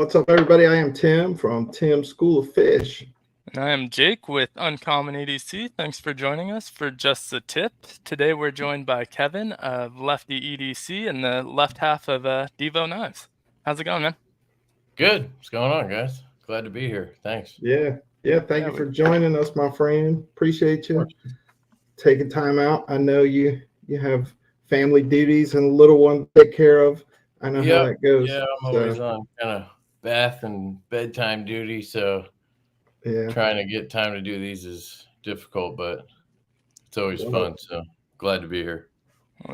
What's up, everybody? I am Tim from Tim's School of Fish. And I am Jake with Uncommon EDC. Thanks for joining us for Just the Tip. Today we're joined by Kevin of LeftyEDC and the left half of DIVO Knives. How's it going, man? Good. What's going on, guys? Glad to be here. Thanks. Yeah. Thank you for joining us, my friend. Appreciate you taking time out. I know you have family duties and a little one to take care of. I know how that goes. Yeah, I'm always on kind of bath and bedtime duty, so trying to get time to do these is difficult, but it's always fun. So glad to be here.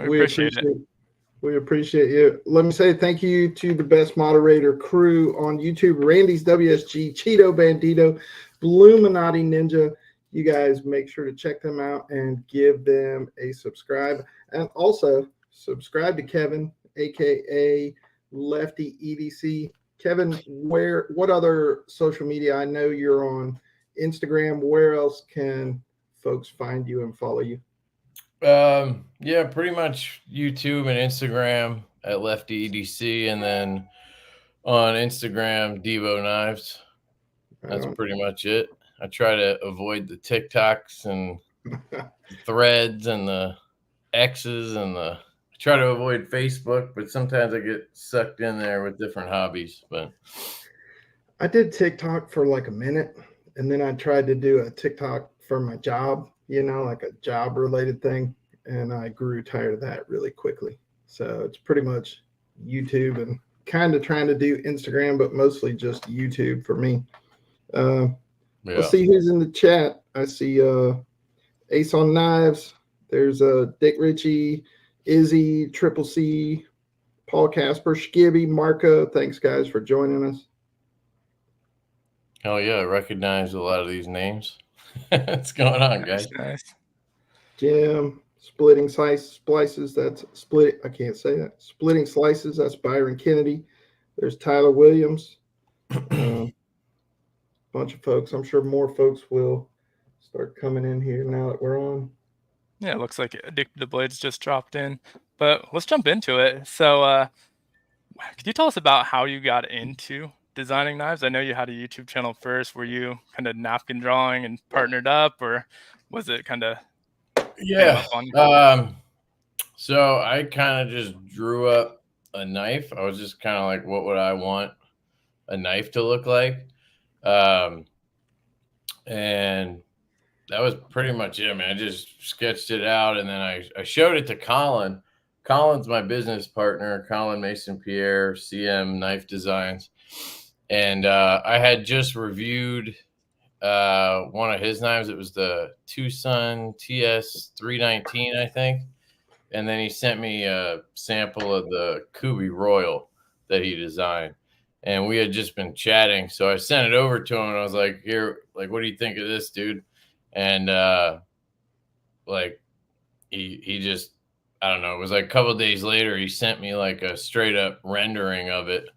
We appreciate it. We appreciate you. Let me say thank you to the best moderator crew on YouTube, Randy's WSG, Cheeto Bandito, Bluminati Ninja. You guys make sure to check them out and give them a subscribe. And also subscribe to Kevin, aka Lefty EDC. Kevin, what other social media? I know you're on Instagram. Where else can folks find you and follow you? Yeah, pretty much YouTube and Instagram at LeftyEDC, and then on Instagram, DIVO Knives. That's pretty much it. I try to avoid the TikToks and the threads and the X's and I try to avoid Facebook, but sometimes I get sucked in there with different hobbies. But I did TikTok for like a minute, and then I tried to do a TikTok for my job, like a job related thing. And I grew tired of that really quickly. So it's pretty much YouTube and kind of trying to do Instagram, but mostly just YouTube for me. Let's see who's in the chat. I see Ace on Knives. There's Dick Ritchie, Izzy, Triple C, Paul Casper, Skibby, Marco. Thanks, guys, for joining us. Oh, yeah. I recognize a lot of these names. What's going on, guys? Nice. Jim. Splitting slices, that's split. I can't say that. Splitting slices, that's Byron Kennedy. There's Tyler Williams. Bunch of folks. I'm sure more folks will start coming in here now that we're on. Yeah, it looks like Addicted to Blades just dropped in. But let's jump into it. So could you tell us about how you got into designing knives? I know you had a YouTube channel first. Were you kind of napkin drawing and partnered up, or was it kind of... Yeah. So I kind of just drew up a knife. I was just kind of like, what would I want a knife to look like? And that was pretty much it. I mean, I just sketched it out, and then I showed it to Colin. Colin's my business partner, Colin Mason Pierre, CM Knife Designs. And I had just reviewed one of his knives. It was the Tucson TS 319, I think. And then he sent me a sample of the Kubi Royal that he designed. And we had just been chatting. So I sent it over to him, and I was like, here, like, what do you think of this, dude? And he just, I don't know, it was like a couple of days later, he sent me like a straight up rendering of it.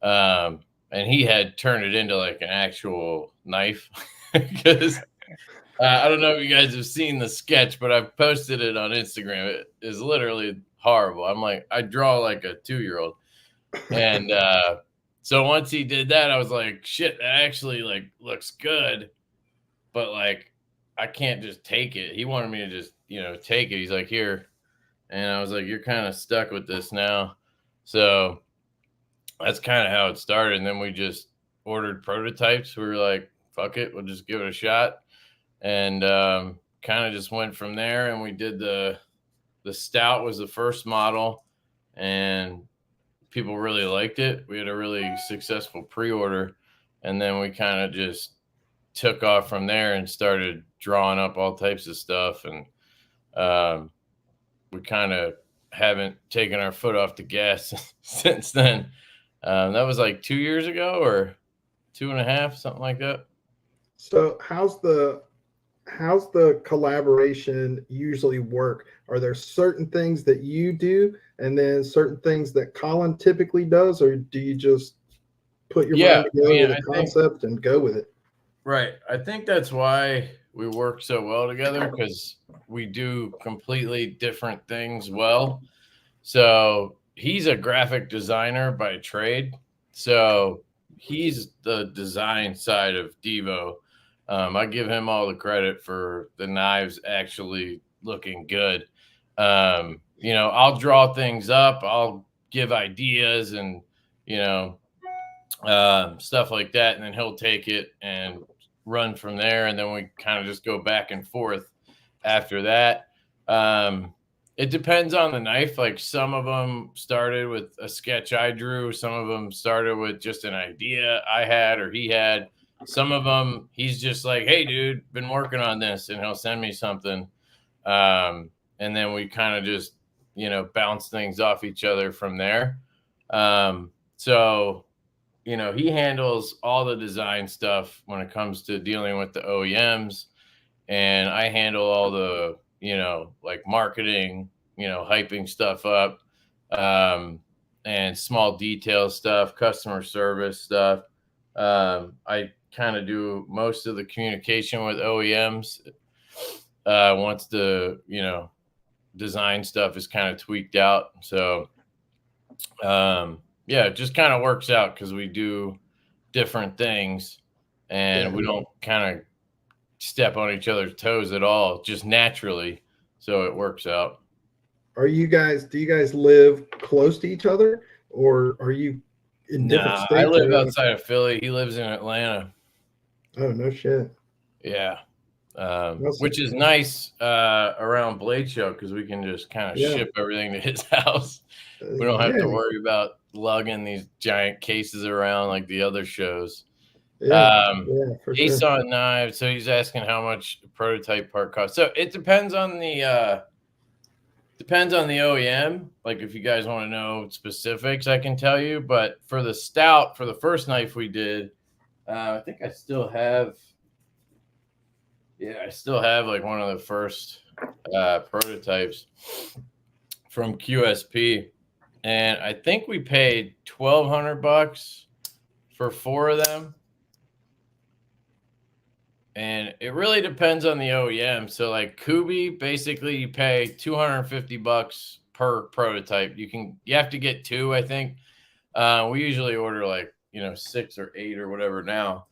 And he had turned it into like an actual knife because I don't know if you guys have seen the sketch, but I've posted it on Instagram. It is literally horrible. I'm like, I draw like a 2-year-old. And so once he did that, I was like, shit, that actually like looks good. But like, I can't just take it. He wanted me to just, take it. He's like, here. And I was like, you're kind of stuck with this now. So that's kind of how it started. And then we just ordered prototypes. We were like, fuck it, we'll just give it a shot. And kind of just went from there. And we did the Stout was the first model, and people really liked it. We had a really successful pre-order, and then we kind of just took off from there and started drawing up all types of stuff. And we kind of haven't taken our foot off the gas since then. That was like 2 years ago or 2.5, something like that. So how's the collaboration usually work? Are there certain things that you do and then certain things that Colin typically does, or do you just put your mind together with a concept and go with it? Right. I think that's why we work so well together, because we do completely different things well. So he's a graphic designer by trade. So he's the design side of DIVO. I give him all the credit for the knives actually looking good. You know, I'll draw things up, I'll give ideas and, you know, stuff like that. And then he'll take it and run from there. And then we kind of just go back and forth after that. It depends on the knife. Like some of them started with a sketch I drew. Some of them started with just an idea I had or he had. Some of them, he's just like, hey, dude, been working on this. And he'll send me something. And then we kind of just, you know, bounce things off each other from there. So, you know, he handles all the design stuff when it comes to dealing with the OEMs. And I handle all the, you know, like marketing, you know, hyping stuff up, and small detail stuff, customer service stuff. I kind of do most of the communication with OEMs once the, you know, design stuff is kind of tweaked out. So, yeah, it just kind of works out because we do different things and we don't kind of step on each other's toes at all, just naturally. So it works out. Do you guys live close to each other, or are you in different states? I live outside of Philly. He lives in Atlanta. Oh, no shit. Yeah. Which is nice around Blade Show because we can just kind of ship everything to his house. We don't have to worry about lugging these giant cases around like the other shows. For Ace sure. on knives. So he's asking how much a prototype part costs. So it depends on the OEM. Like if you guys want to know specifics, I can tell you. But for the stout, for the first knife we did, I think I still have. Yeah, I still have like one of the first prototypes from QSP, and I think we paid $1,200 for 4 of them. And it really depends on the OEM. So like Kubi, basically you pay $250 per prototype. You have to get 2, I think. We usually order like, you know, 6 or 8 or whatever now.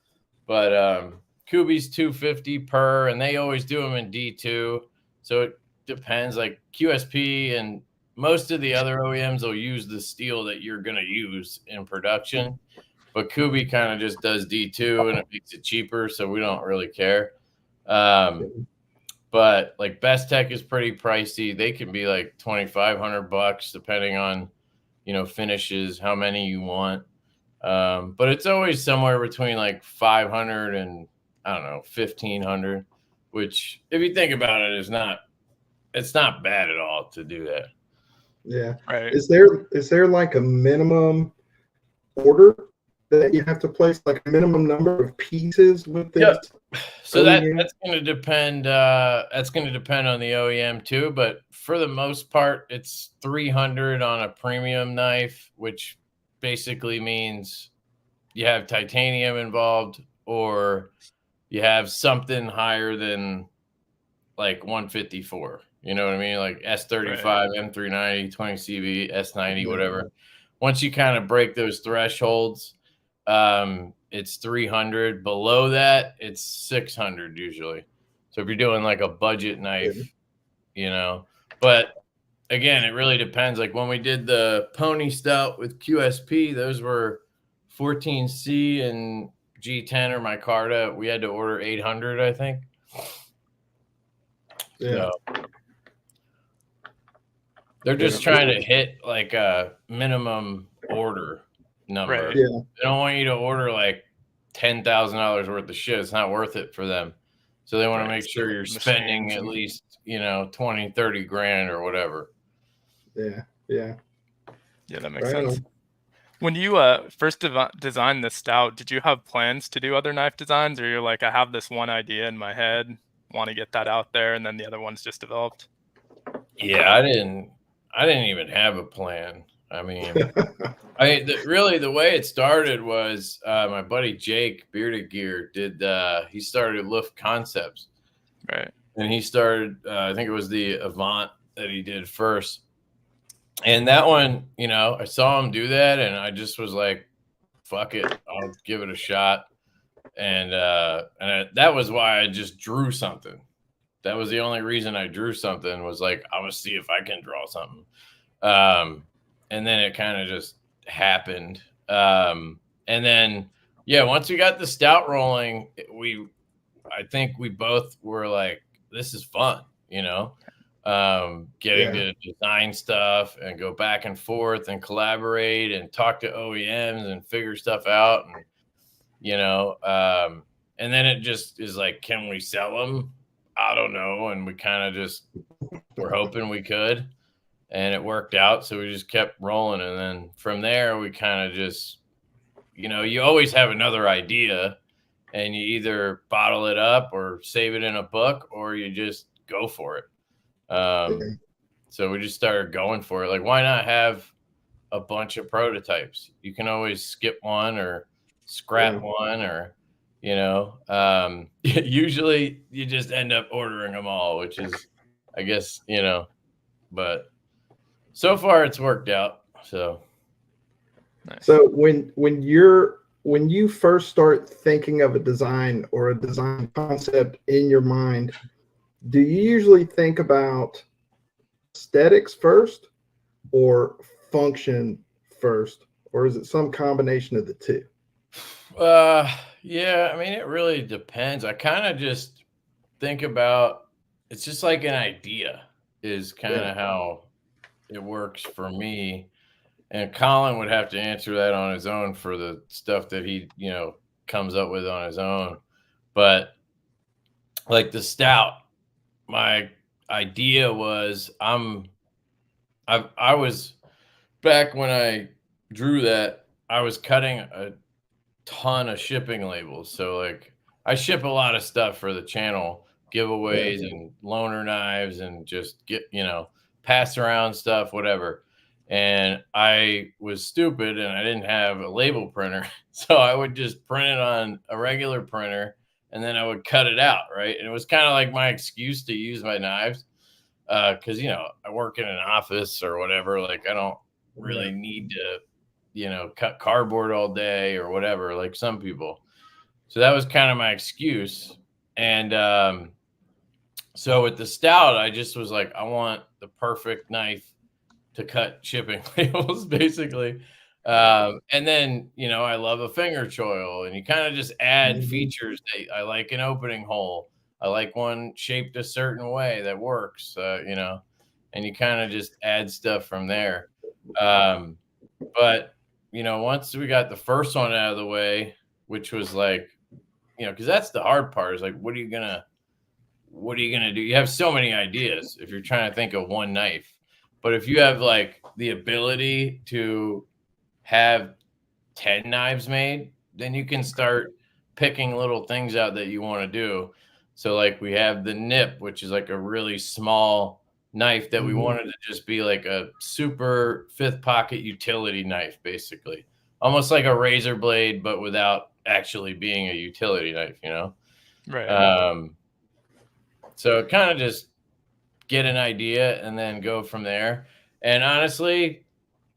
But Kubi's $250 per, and they always do them in D2. So it depends. Like QSP and most of the other OEMs will use the steel that you're going to use in production. But Kubi kind of just does D2 and it makes it cheaper, so we don't really care. But like Best Tech is pretty pricey. They can be like $2,500 depending on, you know, finishes, how many you want. But it's always somewhere between like 500 and I don't know, 1,500, which if you think about it, it's not bad at all to do that. Yeah. Right. Is there like a minimum order that you have to place, like a minimum number of pieces with this? Yep. So that's going to depend. That's going to depend on the OEM too. But for the most part, it's 300 on a premium knife, which basically means you have titanium involved or you have something higher than like 154. You know what I mean? Like S35, right. M390, 20CV, S90, whatever. Once you kind of break those thresholds, it's 300. Below that, it's 600 usually. So if you're doing like a budget knife, you know, but again, it really depends. Like when we did the Pony Stout with QSP, those were 14C and G10 or micarta. We had to order 800, I think. Yeah. So they're just trying to hit like a minimum order number. Right. Yeah. They don't want you to order like $10,000 worth of shit. It's not worth it for them. So they want to make sure you're spending at least, you know, 20, 30 grand or whatever. Yeah. Yeah. Yeah, that makes sense. When you first designed the stout, did you have plans to do other knife designs, or you're like, I have this one idea in my head, want to get that out there, and then the other one's just developed? Yeah, I didn't even have a plan. I mean, really the way it started was my buddy Jake Bearded Gear he started Luft Concepts. Right. And he started, I think it was the Avant that he did first. And that one, you know, I saw him do that and I just was like, fuck it, I'll give it a shot. And that was why I just drew something. That was the only reason I drew something, was like, I want to see if I can draw something. And then it kind of just happened. And then, yeah, once we got the stout rolling, I think we both were like, this is fun, you know, getting to design stuff and go back and forth and collaborate and talk to OEMs and figure stuff out. And, you know, and then it just is like, can we sell them? I don't know. And we kind of just were hoping we could, and it worked out. So we just kept rolling. And then from there, we kind of just, you know, you always have another idea, and you either bottle it up or save it in a book, or you just go for it. So we just started going for it. Like, why not have a bunch of prototypes? You can always skip one or scrap one, or, you know, usually you just end up ordering them all, which is, I guess, you know, but so far it's worked out. So, nice. So when you first start thinking of a design or a design concept in your mind, do you usually think about aesthetics first or function first, or is it some combination of the two? Yeah, I mean, it really depends. I kind of just think about, it's just like an idea is kind of how it works for me. And Colin would have to answer that on his own for the stuff that he, you know, comes up with on his own. But like the stout, my idea was, I was, back when I drew that, I was cutting a ton of shipping labels. So like, I ship a lot of stuff for the channel, giveaways and loaner knives, and just get, you know, pass around stuff, whatever. And I was stupid and I didn't have a label printer. So I would just print it on a regular printer, and then I would cut it out. Right. And it was kind of like my excuse to use my knives. Cause, you know, I work in an office or whatever. Like, I don't really need to, you know, cut cardboard all day or whatever, like some people. So that was kind of my excuse. And so with the stout, I just was like, I want the perfect knife to cut shipping labels, basically. And then, you know, I love a finger choil, and you kind of just add features. I like an opening hole. I like one shaped a certain way that works, you know, and you kind of just add stuff from there. But, you know, once we got the first one out of the way, which was like, you know, because that's the hard part, is like, what are you gonna do? You have so many ideas if you're trying to think of one knife. But if you have like the ability to have 10 knives made, then you can start picking little things out that you want to do. So like, we have the nip, which is like a really small knife that we wanted to just be like a super fifth pocket utility knife, basically. Almost like a razor blade, but without actually being a utility knife, you know? Right. So kind of just get an idea and then go from there. And honestly,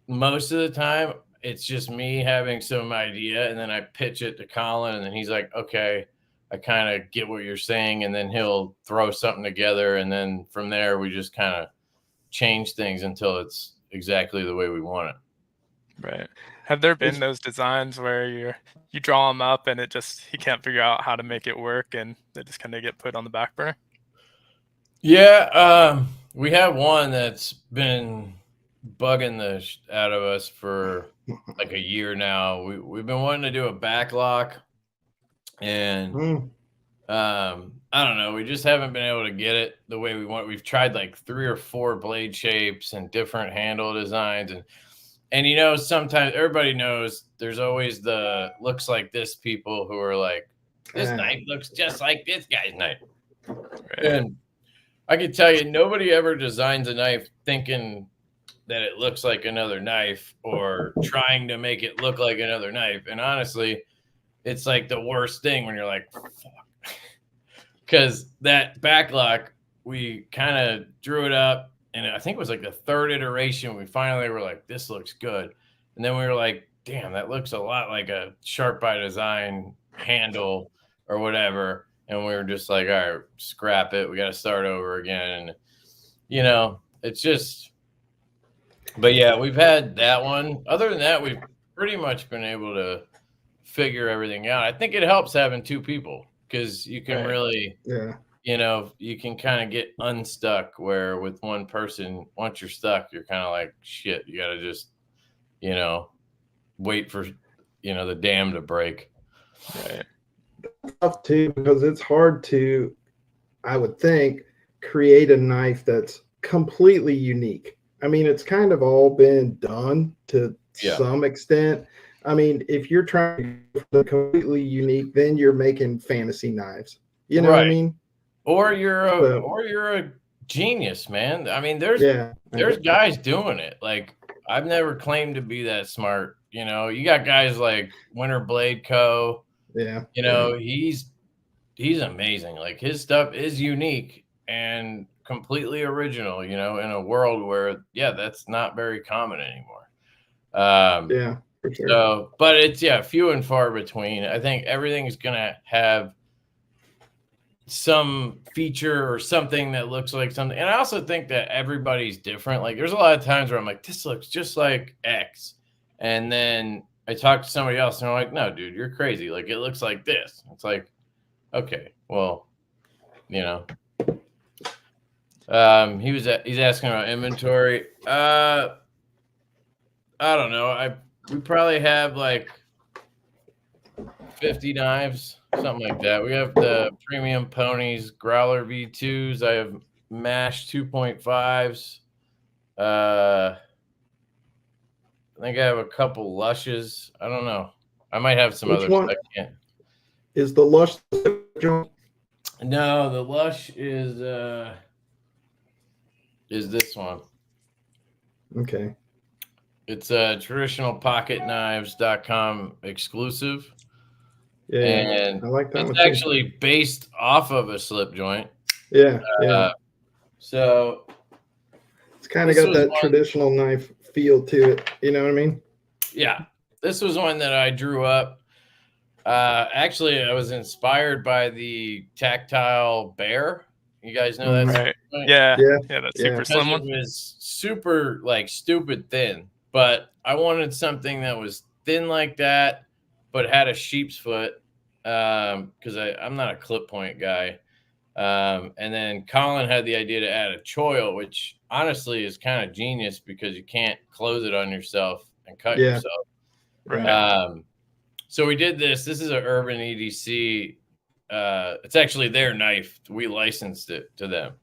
most of the time, it's just me having some idea, and then I pitch it to Colin, and then he's like, okay, I kind of get what you're saying. And then he'll throw something together. And then from there, we just kind of change things until it's exactly the way we want it. Right. Have there been those designs where you draw them up and he can't figure out how to make it work, and they just kind of get put on the back burner? Yeah, we have one that's been bugging the out of us for like a year now. We've been wanting to do a backlock, and I don't know, we just haven't been able to get it the way we want. We've tried like 3 or 4 blade shapes and different handle designs, and you know, sometimes everybody knows there's always the looks like this people who are like, this knife looks just like this guy's knife. Right. And I can tell you, nobody ever designs a knife thinking that it looks like another knife or trying to make it look like another knife. And honestly, it's like the worst thing when you're like, fuck. Because that backlock, we kind of drew it up, and I think it was like the 3rd iteration. We finally were like, this looks good. And then we were like, damn, that looks a lot like a Sharp by Design handle or whatever. And we were just like, all right, scrap it. We got to start over again. And, you know, it's just, but yeah, we've had that one. Other than that, we've pretty much been able to figure everything out. I think it helps having two people because you can really, you know, you can kind of get unstuck, where with one person, once you're stuck, you're kind of like, shit, you got to just, you know, wait for, you know, the dam to break. Right. Tough too, because it's hard to, I would think, create a knife that's completely unique. I mean, it's kind of all been done to some extent. I mean, if you're trying to be completely unique, then you're making fantasy knives. You know what I mean? Or you're a genius, man. I mean, there's guys doing it. Like, I've never claimed to be that smart. You know, you got guys like Winter Blade Co. Yeah. You know, he's amazing. Like, his stuff is unique and completely original, you know, in a world where, that's not very common anymore. Yeah, for sure. So, but it's, few and far between. I think everything's going to have some feature or something that looks like something. And I also think that everybody's different. Like, there's a lot of times where I'm like, this looks just like X. And then I talk to somebody else and I'm like, no, dude, you're crazy. Like, it looks like this. It's like, okay, well, you know. He's asking about inventory. I don't know. We probably have like 50 knives, something like that. We have the premium ponies, Growler V2s. I have Mash 2.5s. I think I have a couple Lushes. I don't know. I might have some others. I can't. Is the Lush joint? No, the Lush is this one. Okay. It's a traditionalpocketknives.com exclusive. Yeah, and I like that. It's actually based off of a slip joint. Yeah. So it's kind of got that traditional knife feel to it. You know what I mean? Yeah. This was one that I drew up. Actually, I was inspired by the tactile bear. You guys know that? Right. Yeah, that super slim one. It was super, like, stupid thin, but I wanted something that was thin like that, but had a sheep's foot, because I'm not a clip point guy. And then Colin had the idea to add a choil, which honestly is kind of genius because you can't close it on yourself and cut yourself. Right. So we did this. This is an Urban EDC. It's actually their knife. We licensed it to them.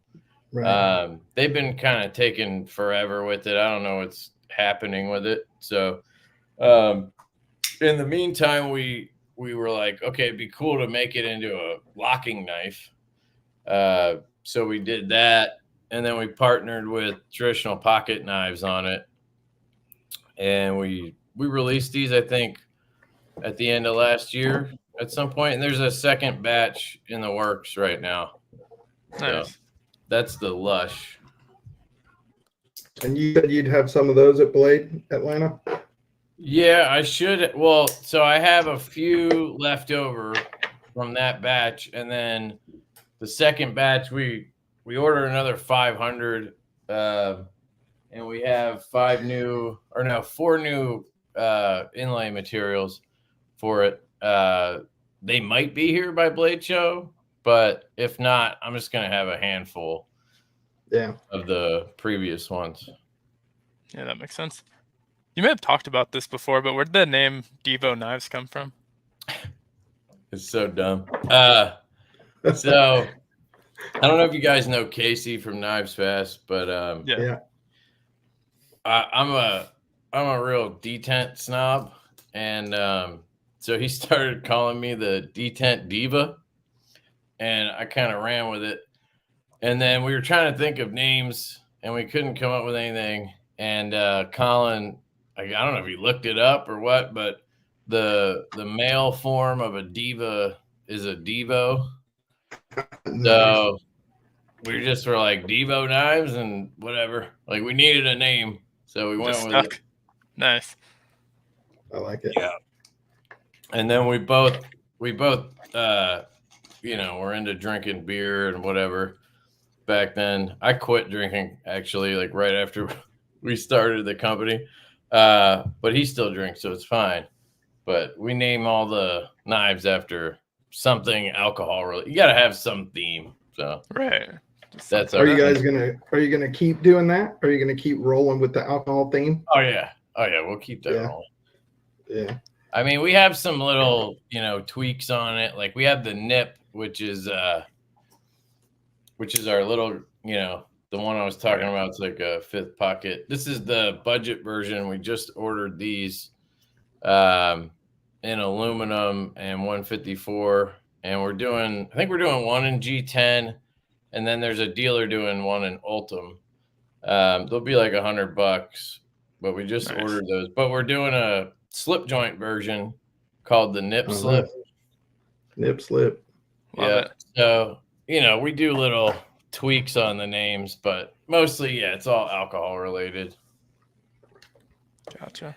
Right. They've been kind of taking forever with it. I don't know what's happening with it. So in the meantime, we were like, okay, it'd be cool to make it into a locking knife. So we did that, and then we partnered with Traditional Pocket Knives on it, and we released these, I think, at the end of last year at some point, and there's a second batch in the works right now. Nice. So that's the Lush. And you said you'd have some of those at Blade Atlanta? Yeah, I should. Well, so I have a few left over from that batch, and then the second batch we ordered another 500, and we have 4 new inlay materials for it. They might be here by Blade Show, but if not, I'm just gonna have a handful. Of the previous ones. Yeah, that makes sense. You may have talked about this before, but where did the name DIVO Knives come from? It's so dumb. So I don't know if you guys know Casey from Knives Fast, but I'm a real detent snob, and so he started calling me the detent diva, and I kind of ran with it. And then we were trying to think of names, and we couldn't come up with anything. And Colin, I don't know if he looked it up or what, but the male form of a diva is a DIVO. So we just were like DIVO Knives and whatever. Like, we needed a name, so we went with it. Nice. I like it. Yeah. And then we both, you know, we're into drinking beer and whatever. Back then, I quit drinking actually, like right after we started the company. But he still drinks, so it's fine. But we name all the knives after something alcohol related. You got to have some theme. So Right. that's Are you guys gonna keep doing that? Are you gonna keep rolling with the alcohol theme? Oh yeah, we'll keep that rolling. Yeah. I mean, we have some little, you know, tweaks on it. Like we have the nip, which is our little, you know, the one I was talking about. It's like a 5th pocket. This is the budget version. We just ordered these in aluminum and 154, and I think we're doing one in G10, and then there's a dealer doing one in Ultim. They'll be like $100, but we just ordered those. But we're doing a slip joint version called the nip slip. Nice. Nip slip. Love it. So, you know, we do little tweaks on the names, but mostly, yeah, it's all alcohol related. Gotcha.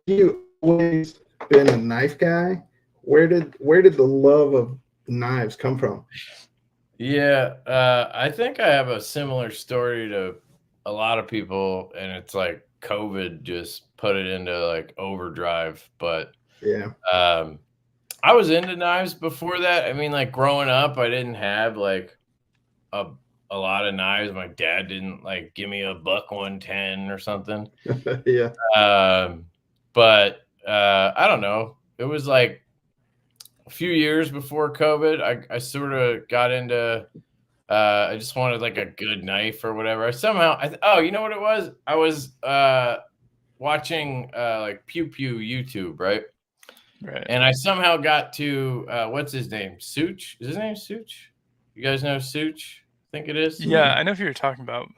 You always been a knife guy. Where did the love of knives come from? Yeah, I think I have a similar story to a lot of people, and it's like COVID just put it into like overdrive. But Yeah. I was into knives before that. I mean, like growing up, I didn't have like a lot of knives. My dad didn't like give me a buck 110 or something. Yeah. But I don't know. It was like a few years before COVID. I sort of got into. I just wanted like a good knife or whatever. You know what it was? I was watching like Pew Pew YouTube, right? Right. And I somehow got to what's his name? Such? Is his name Such? You guys know Such? I think it is. Yeah, I know who you're talking about.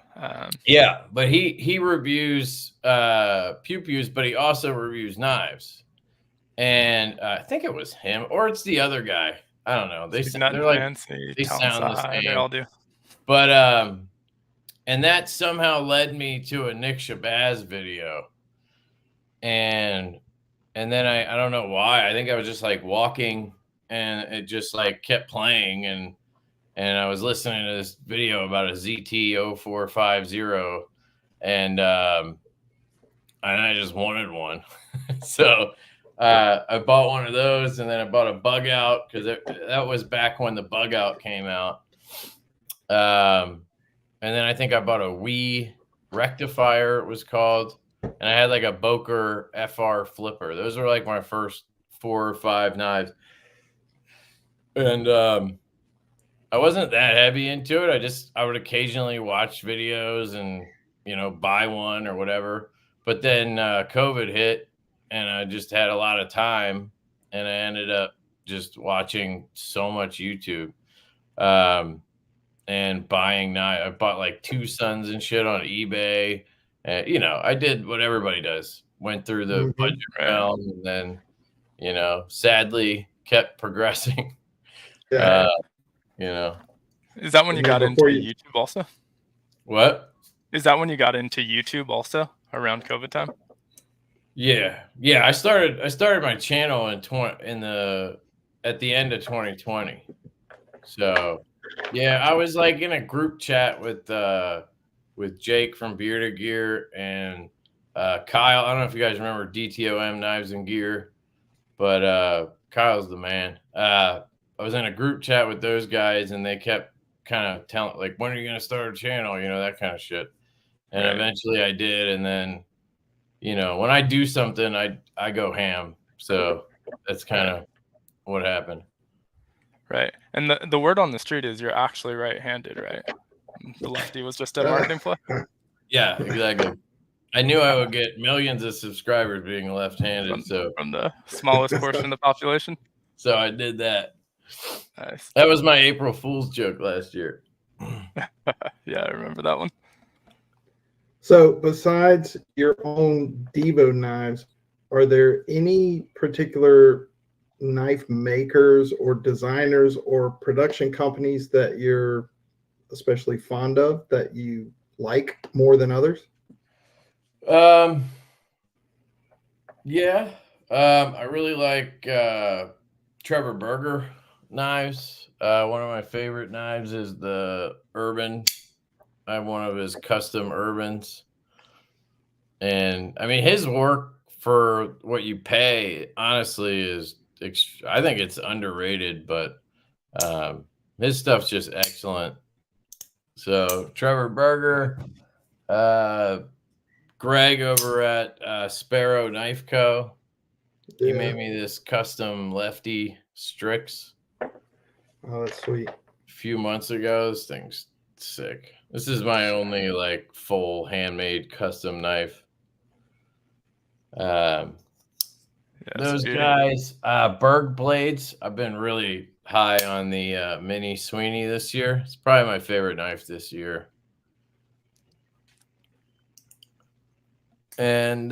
Yeah, but he reviews Pew Pews, but he also reviews knives. And I think it was him, or it's the other guy. I don't know. They're like they sound the same. They all do. But and that somehow led me to a Nick Shabazz video, and then I don't know why. I think I was just like walking, and it just like kept playing, and I was listening to this video about a ZT0450, and I just wanted one, so. I bought one of those, and then I bought a bug out because that was back when the bug out came out. And then I think I bought a Wii rectifier, it was called, and I had like a Boker FR flipper. Those were like my first 4 or 5 knives. And I wasn't that heavy into it. I would occasionally watch videos and, you know, buy one or whatever. But then COVID hit. And I just had a lot of time, and I ended up just watching so much YouTube, and buying knives. I bought like 2 Sons and shit on eBay. You know, I did what everybody does. Went through the budget realm, and then, you know, sadly kept progressing. Yeah. You know, is that when you got into YouTube also? What? Is that when you got into YouTube also around COVID time? Yeah. I started my channel at the end of 2020. So, yeah, I was like in a group chat with Jake from Bearded Gear and Kyle. I don't know if you guys remember DTOM Knives and Gear, but Kyle's the man. I was in a group chat with those guys, and they kept kind of telling like, when are you going to start a channel? You know, that kind of shit. And eventually I did, and then, you know, when I do something, I go ham. So that's kind of what happened. Right. And the word on the street is you're actually right-handed, right? The lefty was just a marketing play. Yeah, exactly. I knew I would get millions of subscribers being left-handed. From the smallest portion of the population. So I did that. Nice. That was my April Fool's joke last year. Yeah, I remember that one. So besides your own DIVO knives, are there any particular knife makers or designers or production companies that you're especially fond of that you like more than others? Yeah. I really like Trevor Berger knives. One of my favorite knives is the Urban. I have one of his custom Urbans. And I mean, his work for what you pay, honestly, is I think it's underrated, but his stuff's just excellent. So Trevor Berger, uh, Greg over at Sparrow Knife Co. He made me this custom Lefty Strix Oh, that's sweet. a few months ago. This thing's sick. This is my only like full handmade custom knife. Those guys, Berg blades. I've been really high on the Mini Sweeney this year. It's probably my favorite knife this year. And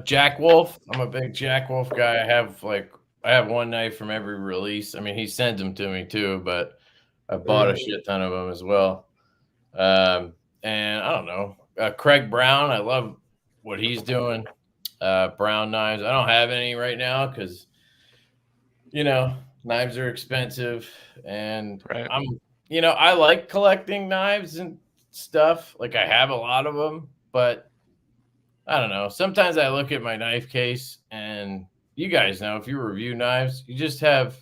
Jack Wolf. I'm a big Jack Wolf guy. I have one knife from every release. I mean, he sent them to me too, but I bought a shit ton of them as well. And I don't know, Craig Brown. I love what he's doing. Brown knives. I don't have any right now because, you know, knives are expensive, and I like collecting knives and stuff. Like I have a lot of them, but I don't know. Sometimes I look at my knife case, and you guys know if you review knives, you have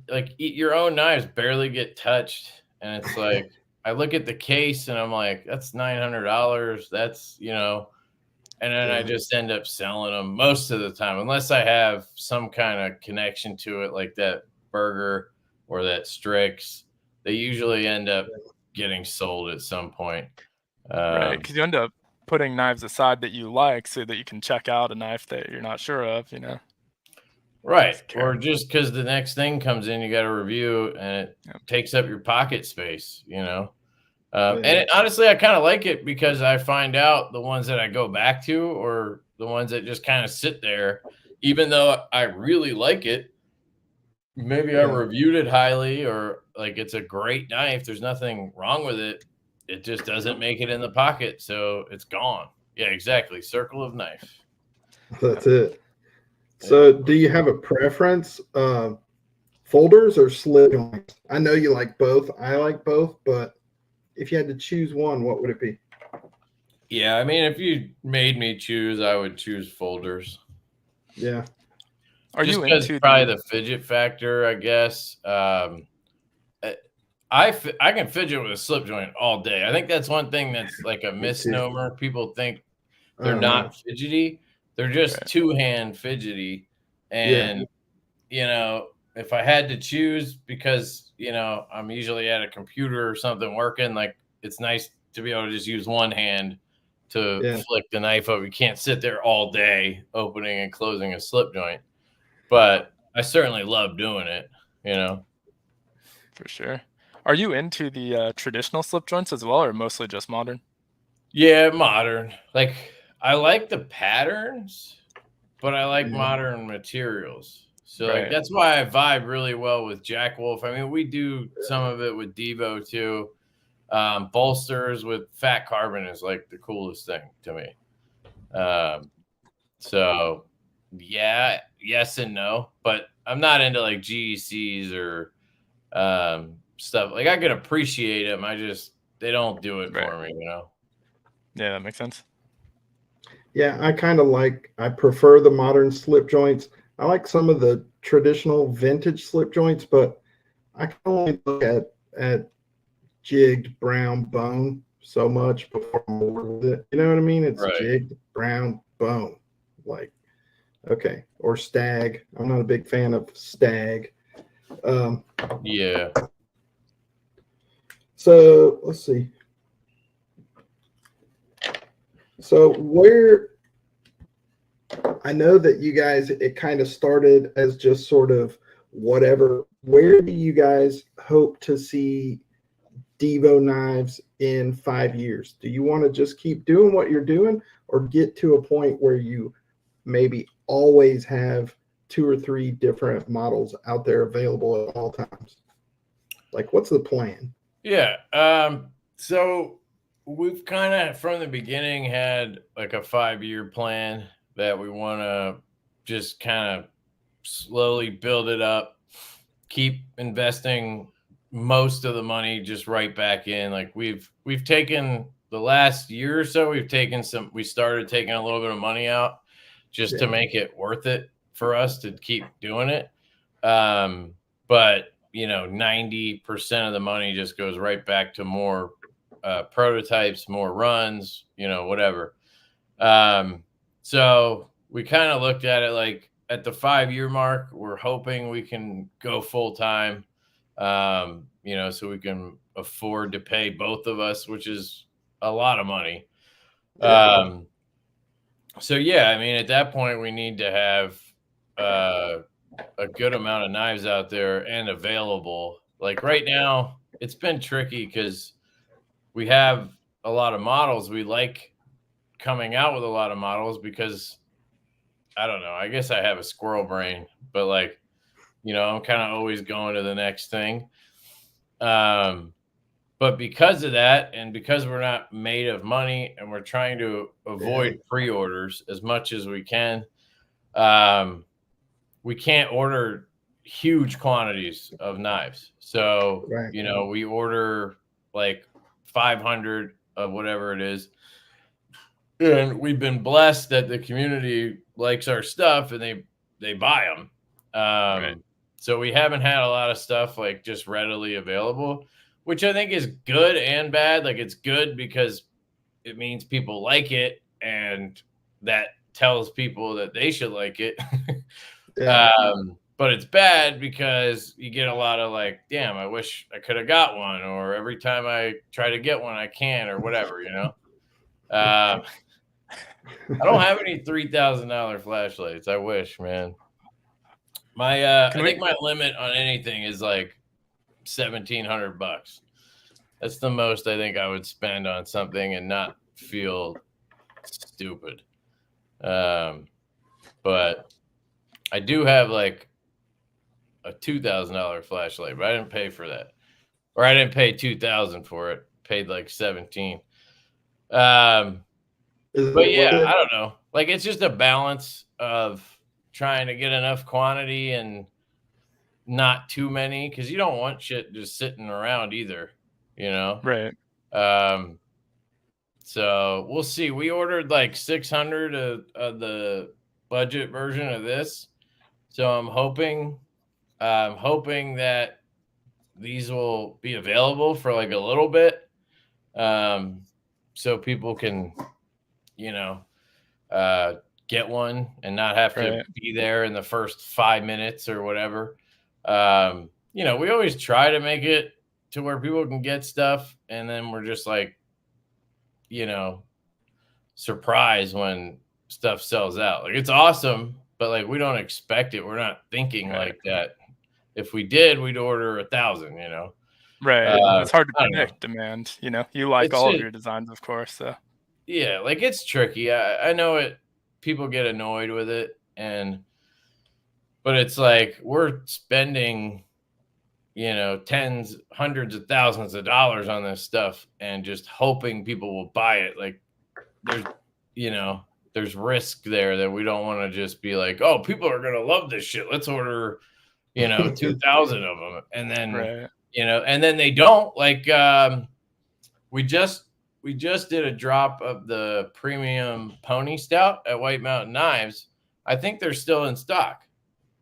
like your own knives barely get touched, and it's like I look at the case and I'm like, that's $900. That's and then I just end up selling them most of the time, unless I have some kind of connection to it, like that Burger or that Strix. They usually end up getting sold at some point. Right, because you end up putting knives aside that you like so that you can check out a knife that you're not sure of, Right, or just because the next thing comes in, you got to review, and it takes up your pocket space, And honestly, I kind of like it because I find out the ones that I go back to or the ones that just kind of sit there, even though I really like it. Maybe I reviewed it highly, or like it's a great knife. There's nothing wrong with it. It just doesn't make it in the pocket, so it's gone. Yeah, exactly. Circle of knife. That's it. So, do you have a preference? Folders or slip joints? I know you like both. I like both, but if you had to choose one, what would it be? Yeah, I mean, if you made me choose, I would choose folders. Yeah. Are just you into probably the fidget factor, I guess. I can fidget with a slip joint all day. I think that's one thing that's like a misnomer. People think they're not fidgety. They're just two-hand fidgety. And, if I had to choose, because, I'm usually at a computer or something working, like it's nice to be able to just use one hand to flick the knife up. You can't sit there all day opening and closing a slip joint. But I certainly love doing it, For sure. Are you into the traditional slip joints as well, or mostly just modern? Yeah, modern. Like, I like the patterns, but I like modern materials. So, like, that's why I vibe really well with Jack Wolf. I mean, we do some of it with DIVO too. Bolsters with fat carbon is like the coolest thing to me. So, yeah, yes and no, but I'm not into like GECs or stuff. Like I can appreciate them. They don't do it for me, Yeah, that makes sense. Yeah, I prefer the modern slip joints. I like some of the traditional vintage slip joints, but I can only look at jigged brown bone so much before I'm bored with it. You know what I mean? It's jigged brown bone. Like, okay. Or stag. I'm not a big fan of stag. Yeah. So let's see. So I know that you guys, it kind of started as just sort of whatever. Where do you guys hope to see DIVO knives in 5 years? Do you want to just keep doing what you're doing, or get to a point where you maybe always have 2 or 3 different models out there available at all times? Like, what's the plan? Yeah. So we've kind of from the beginning had like a 5-year plan. that we want to just kind of slowly build it up, keep investing most of the money just right back in. Like we've taken the last year or so, we started taking a little bit of money out just to make it worth it for us to keep doing it. But 90% of the money just goes right back to more prototypes, more runs, whatever. So we kind of looked at it like at the 5-year mark, we're hoping we can go full time, so we can afford to pay both of us, which is a lot of money. So yeah, I mean, at that point we need to have a good amount of knives out there and available. Like right now, it's been tricky because we have a lot of models. We like coming out with a lot of models because I don't know. I guess I have a squirrel brain, but like, I'm kind of always going to the next thing. But because of that, and because we're not made of money and we're trying to avoid pre-orders as much as we can, we can't order huge quantities of knives. So, we order like 500 of whatever it is. And we've been blessed that the community likes our stuff and they buy them. So we haven't had a lot of stuff like just readily available, which I think is good and bad. Like it's good because it means people like it and that tells people that they should like it. But it's bad because you get a lot of like, damn, I wish I could have got one, or every time I try to get one, I can't, or whatever, I don't have any $3,000 flashlights. I wish, man. I think my limit on anything is like $1,700. That's the most I think I would spend on something and not feel stupid. But I do have like a $2,000 flashlight, but I didn't pay for that, or I didn't pay $2,000 for it. Paid like $17. But yeah, I don't know. Like it's just a balance of trying to get enough quantity and not too many, because you don't want shit just sitting around either, Right. So we'll see. We ordered like 600 of the budget version of this, so I'm hoping that these will be available for like a little bit, so people can get one and not have to be there in the first 5 minutes or whatever. We always try to make it to where people can get stuff, and then we're just like, surprised when stuff sells out. Like it's awesome, but like we don't expect it. We're not thinking like that. If we did, we'd order 1,000, Right. It's hard to predict demand. You like all of your designs, of course. So yeah, like it's tricky. I know it. People get annoyed with it, but it's like we're spending, tens, hundreds of thousands of dollars on this stuff and just hoping people will buy it. Like there's risk there that we don't want to just be like, oh, people are going to love this shit. Let's order, 2,000 of them. And then, and then they don't. Like we just did a drop of the premium pony stout at White Mountain Knives. I think they're still in stock.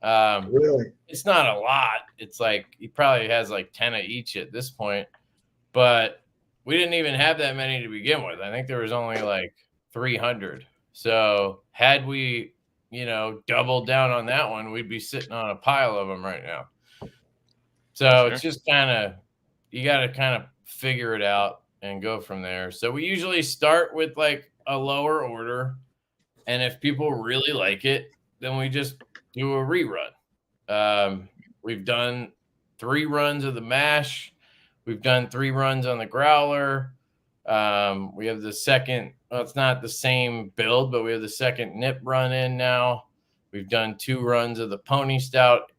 Really? It's not a lot. It's like he probably has like 10 of each at this point, but we didn't even have that many to begin with. I think there was only like 300. So had we, doubled down on that one, we'd be sitting on a pile of them right now. So It's just you got to kind of figure it out and go from there. So we usually start with like a lower order, and if people really like it, then we just do a rerun. We've done 3 runs of the mash. We've done 3 runs on the growler. We have the second, well, it's not the same build, but we have the second nip run in now. We've done 2 runs of the pony stout.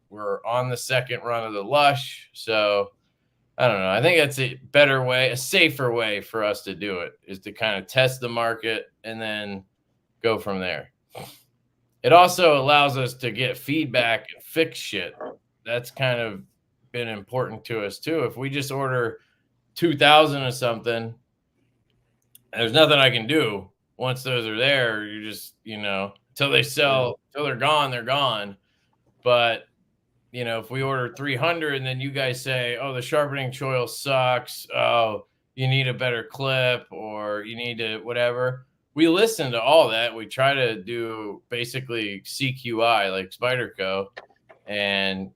We're on the second run of the lush. So I don't know. I think that's a better way, a safer way for us to do it, is to kind of test the market and then go from there. it also allows us to get feedback and fix shit. That's kind of been important to us too. If we just order 2,000 or something, there's nothing I can do. Once those are there, you just, until they sell, until they're gone, they're gone. But, if we order 300 and then you guys say, oh, the sharpening choil sucks. Oh, you need a better clip, or you need to whatever. We listen to all that. We try to do basically CQI like Spyderco and,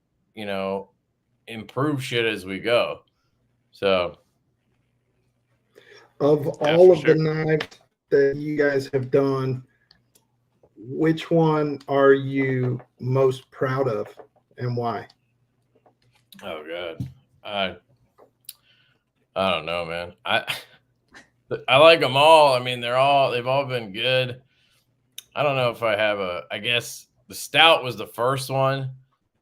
improve shit as we go. So. Of all of the knives that you guys have done, which one are you most proud of and why? Oh God. I don't know, man. I like them all. I mean, they've all been good. I don't know if I have I guess the Stout was the first one.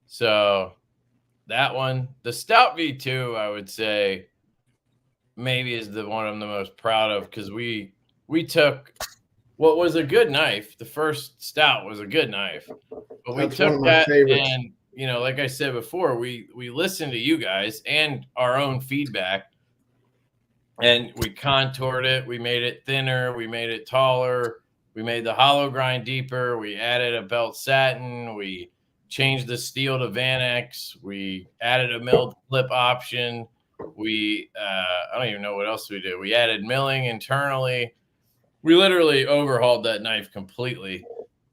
So that one, the Stout V2, I would say maybe is the one I'm the most proud of, because we took what was a good knife. The first Stout was a good knife, but we took that favorites. And like I said before, we listened to you guys and our own feedback, and we contoured it. We made it thinner. We made it taller. We made the hollow grind deeper. We added a belt satin. We changed the steel to Vanex. We added a milled clip option. We I don't even know what else we did. We added milling internally. We literally overhauled that knife completely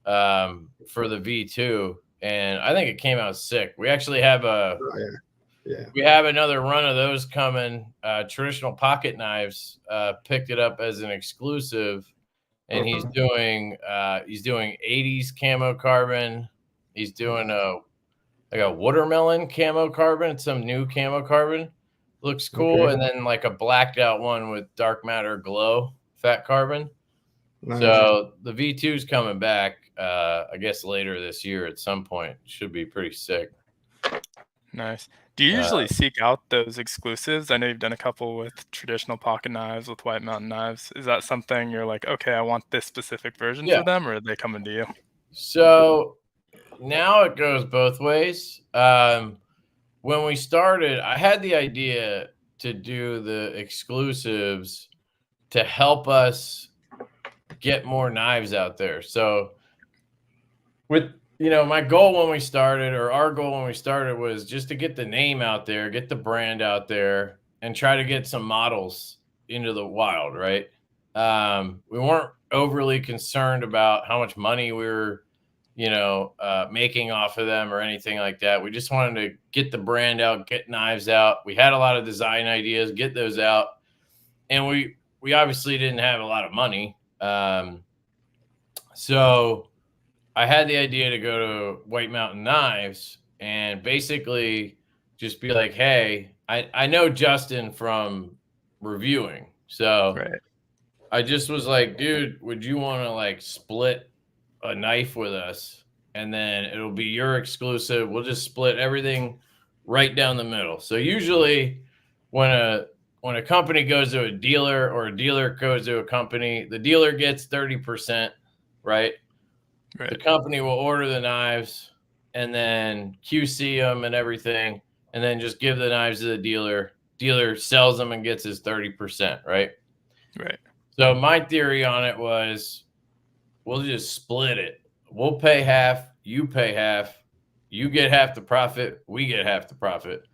for the V2, and I think it came out sick. We actually have we have another run of those coming. Traditional Pocket Knives picked it up as an exclusive, and he's doing 80s camo carbon. He's doing a watermelon camo carbon. It's some new camo carbon. Looks cool. Okay. And then like a blacked out one with dark matter glow fat carbon. Nice. So the V2 is coming back, I guess later this year at some point. Should be pretty sick. Nice. Do you usually seek out those exclusives? I know you've done a couple with traditional pocket knives, with White Mountain knives. Is that something you're like, okay, I want this specific version for them, or are they coming to you? So now it goes both ways. When we started, I had the idea to do the exclusives to help us get more knives out there. So with, my goal when we started, or our goal when we started, was just to get the name out there, get the brand out there, and try to get some models into the wild, right? We weren't overly concerned about how much money we were making off of them or anything like that. We just wanted to get the brand out, get knives out. We had a lot of design ideas, get those out. And we obviously didn't have a lot of money. So I had the idea to go to White Mountain Knives and basically just be like, hey, I know Justin from reviewing. So I just was like, dude, would you want to like split a knife with us, and then it'll be your exclusive. We'll just split everything right down the middle. So usually when a company goes to a dealer, or a dealer goes to a company, the dealer gets 30%, right? The company will order the knives and then QC them and everything, and then just give the knives to the dealer. Dealer sells them and gets his 30%, right? Right. So my theory on it was, we'll just split it. We'll pay half, you pay half, you get half the profit, we get half the profit.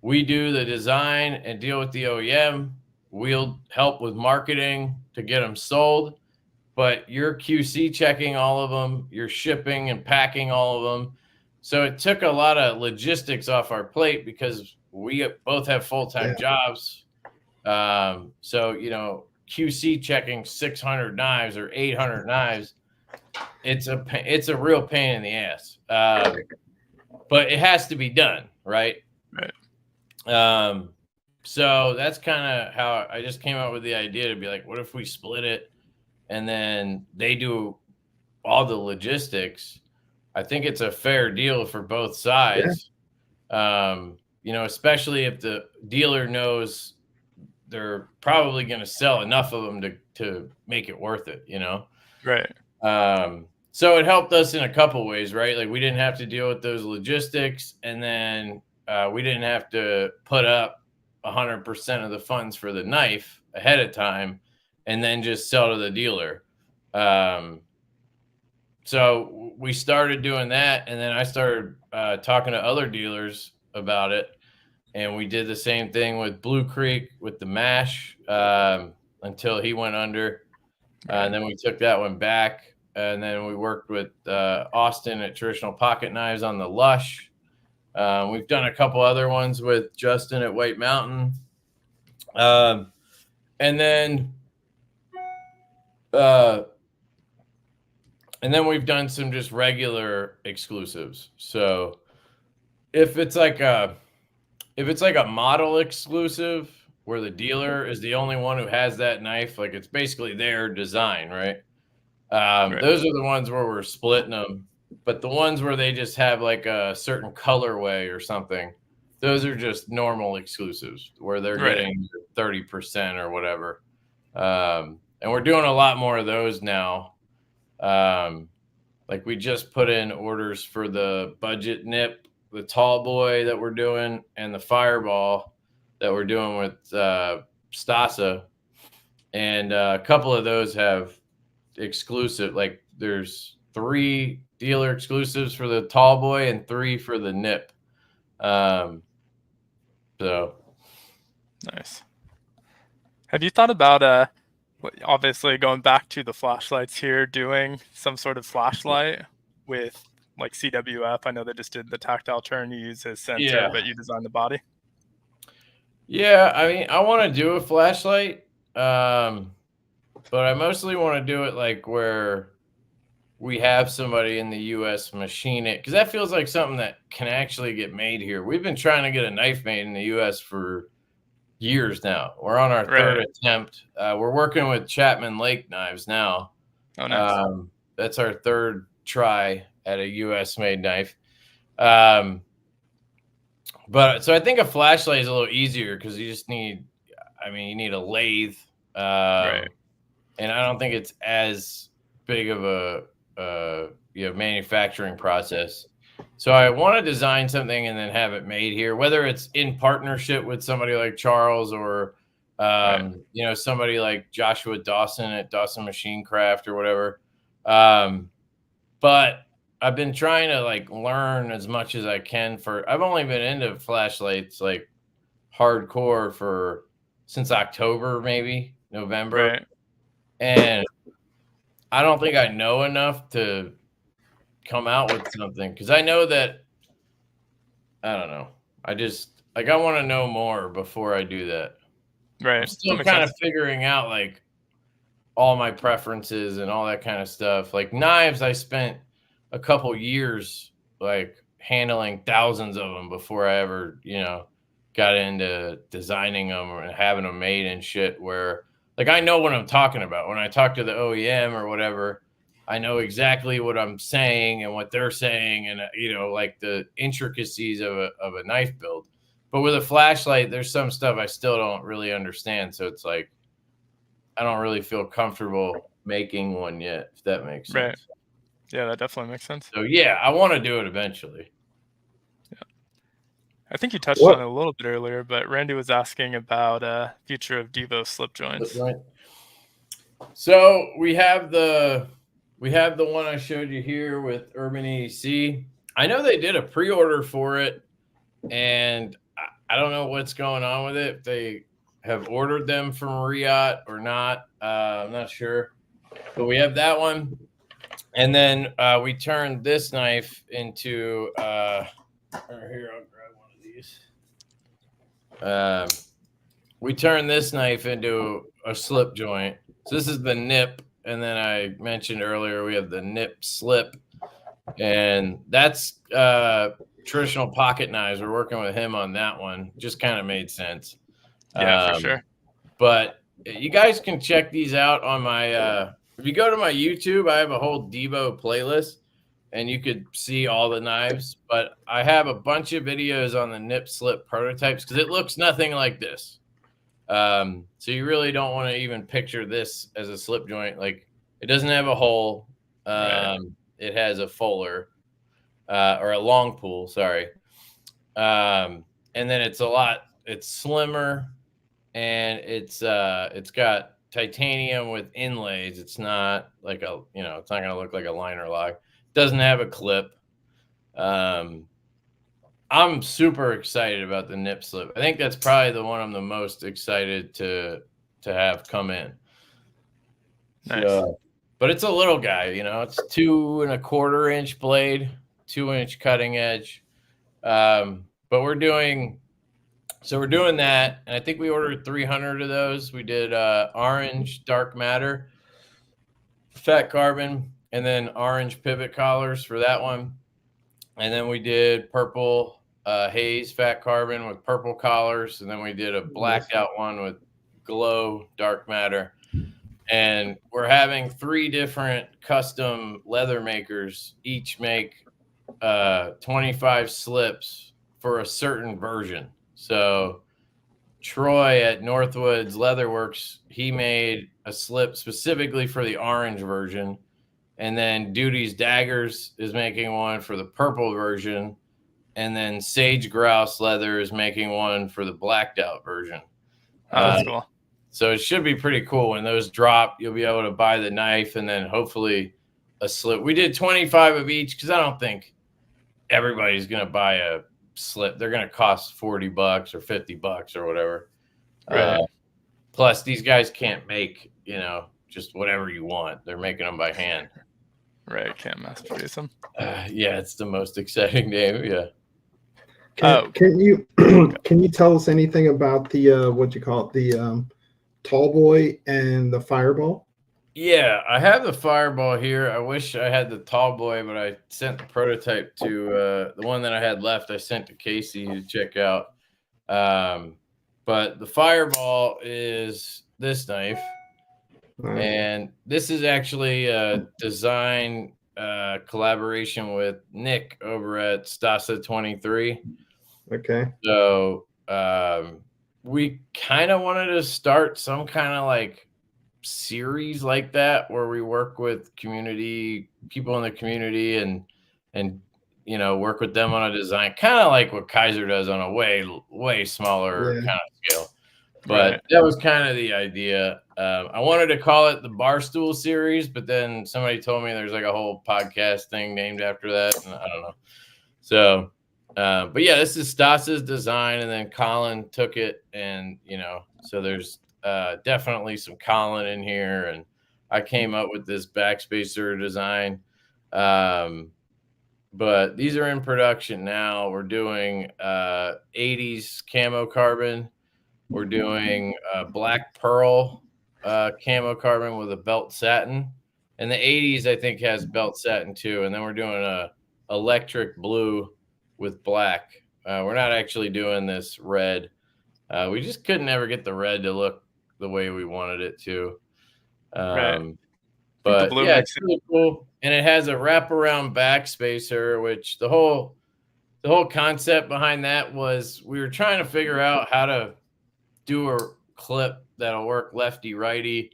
We do the design and deal with the OEM. We'll help with marketing to get them sold, but you're QC checking all of them, you're shipping and packing all of them. So it took a lot of logistics off our plate, because we both have full-time jobs. So, QC checking 600 knives or 800 knives, it's a real pain in the ass. But it has to be done, right? So that's kind of how I just came up with the idea to be like, what if we split it and then they do all the logistics? I think it's a fair deal for both sides. Especially if the dealer knows they're probably going to sell enough of them to make it worth it, Right. So it helped us in a couple ways, right? Like we didn't have to deal with those logistics, and then we didn't have to put up 100% of the funds for the knife ahead of time and then just sell to the dealer. So we started doing that, and then I started talking to other dealers about it, and we did the same thing with Blue Creek with the mash until he went under, and then we took that one back, and then we worked with Austin at Traditional Pocket Knives on the Lush. We've done a couple other ones with Justin at White Mountain, and then we've done some just regular exclusives. So if it's like a model exclusive where the dealer is the only one who has that knife, like it's basically their design, right? Those are the ones where we're splitting them. But the ones where they just have like a certain colorway or something, those are just normal exclusives where they're getting 30% or whatever. And we're doing a lot more of those now. Like we just put in orders for the budget nip, the tall boy that we're doing, and the fireball that we're doing with Stasa. And a couple of those have exclusive, like there's 3 dealer exclusives for the tall boy and 3 for the nip. So nice. Have you thought about obviously going back to the flashlights here, doing some sort of flashlight with like CWF? I know they just did the tactile turn, you use his sensor, but you designed the body. Yeah, I mean, I want to do a flashlight, but I mostly want to do it like where we have somebody in the U.S. machine it, because that feels like something that can actually get made here. We've been trying to get a knife made in the U.S. for years now. We're on our 3rd attempt. We're working with Chapman Lake Knives now. Oh, nice. That's our 3rd try at a U.S. made knife. But so I think a flashlight is a little easier because you just need, you need a lathe. And I don't think it's as big of a manufacturing process. So I want to design something and then have it made here, whether it's in partnership with somebody like Charles or, somebody like Joshua Dawson at Dawson Machine Craft or whatever. But I've been trying to like learn as much as I can I've only been into flashlights like hardcore since October, maybe November. And I don't think I know enough to come out with something, because I know that, I don't know. I just like, I want to know more before I do that. I'm still kind of figuring out like all my preferences and all that kind of stuff. Like knives, I spent a couple years like handling thousands of them before I ever, got into designing them and having them made and shit, where like I know what I'm talking about. When I talk to the OEM or whatever, I know exactly what I'm saying and what they're saying, and like the intricacies of a knife build. But with a flashlight, there's some stuff I still don't really understand. So it's like I don't really feel comfortable making one yet, if that makes sense. Yeah, that definitely makes sense. So yeah, I want to do it eventually. Yeah, I think you touched on it a little bit earlier, but Randy was asking about future of DIVO slip joints. So we have the one I showed you here with Urban EDC. I know they did a pre-order for it, and I don't know what's going on with it. If they have ordered them from Marriott or not. I'm not sure. But we have that one. And then we turned this knife into here, I'll grab one of these. We turned this knife into a slip joint. So this is the nip. And then I mentioned earlier we have the nip slip. And that's Traditional Pocket Knives. We're working with him on that one. Just kind of made sense. Yeah, for sure. But you guys can check these out on my if you go to my YouTube, I have a whole DIVO playlist, and you could see all the knives. But I have a bunch of videos on the nip slip prototypes because it looks nothing like this. So you really don't want to even picture this as a slip joint. Like it doesn't have a hole. it has a fuller or a long pull, sorry. And then it's slimmer, and it's got titanium with inlays. It's not like it's not going to look like a liner lock. It doesn't have a clip. I'm super excited about the nip slip. I think that's probably the one I'm the most excited to have come in. Nice. But it's a little guy, it's 2 1/4-inch blade, 2-inch cutting edge. But we're doing that, and I think we ordered 300 of those. We did orange dark matter, fat carbon, and then orange pivot collars for that one. And then we did purple haze fat carbon with purple collars. And then we did a blacked out one with glow dark matter. And we're having 3 different custom leather makers each make 25 slips for a certain version. So Troy at Northwoods Leatherworks, he made a slip specifically for the orange version. And then Duty's Daggers is making one for the purple version. And then Sage Grouse Leather is making one for the blacked out version. Oh, that's cool. So it should be pretty cool. When those drop, you'll be able to buy the knife and then hopefully a slip. We did 25 of each because I don't think everybody's going to buy a slip. They're going to cost $40 or $50 or whatever. Right. Plus, these guys can't make, just whatever you want. They're making them by hand. Right. Can't mass produce them. Yeah, it's the most exciting day. Yeah. Can you tell us anything about the what you call it, the tall boy and the fireball? Yeah, I have the fireball here. I wish I had the tall boy, but I sent the prototype to the one that I had left. I sent to Casey to check out. But the fireball is this knife. Right. And this is actually a design collaboration with Nick over at Stasa 23. Okay. So we kind of wanted to start some kind of like series like that where we work with people in the community and work with them on a design, kind of like what Kaiser does on a way smaller kind of scale. But that was kind of the idea. I wanted to call it the Barstool series, but then somebody told me there's like a whole podcast thing named after that. And I don't know. So, but yeah, this is Stas's design, and then Colin took it, and so there's definitely some Colin in here, and I came up with this backspacer design. But these are in production now. We're doing 80s camo carbon. We're doing black pearl camo carbon with a belt satin. And the 80s, I think, has belt satin too. And then we're doing a electric blue with black. We're not actually doing this red. We just couldn't ever get the red to look the way we wanted it to. But yeah, it's really cool. And it has a wraparound backspacer, which the whole concept behind that was we were trying to figure out how to do a clip that'll work lefty righty.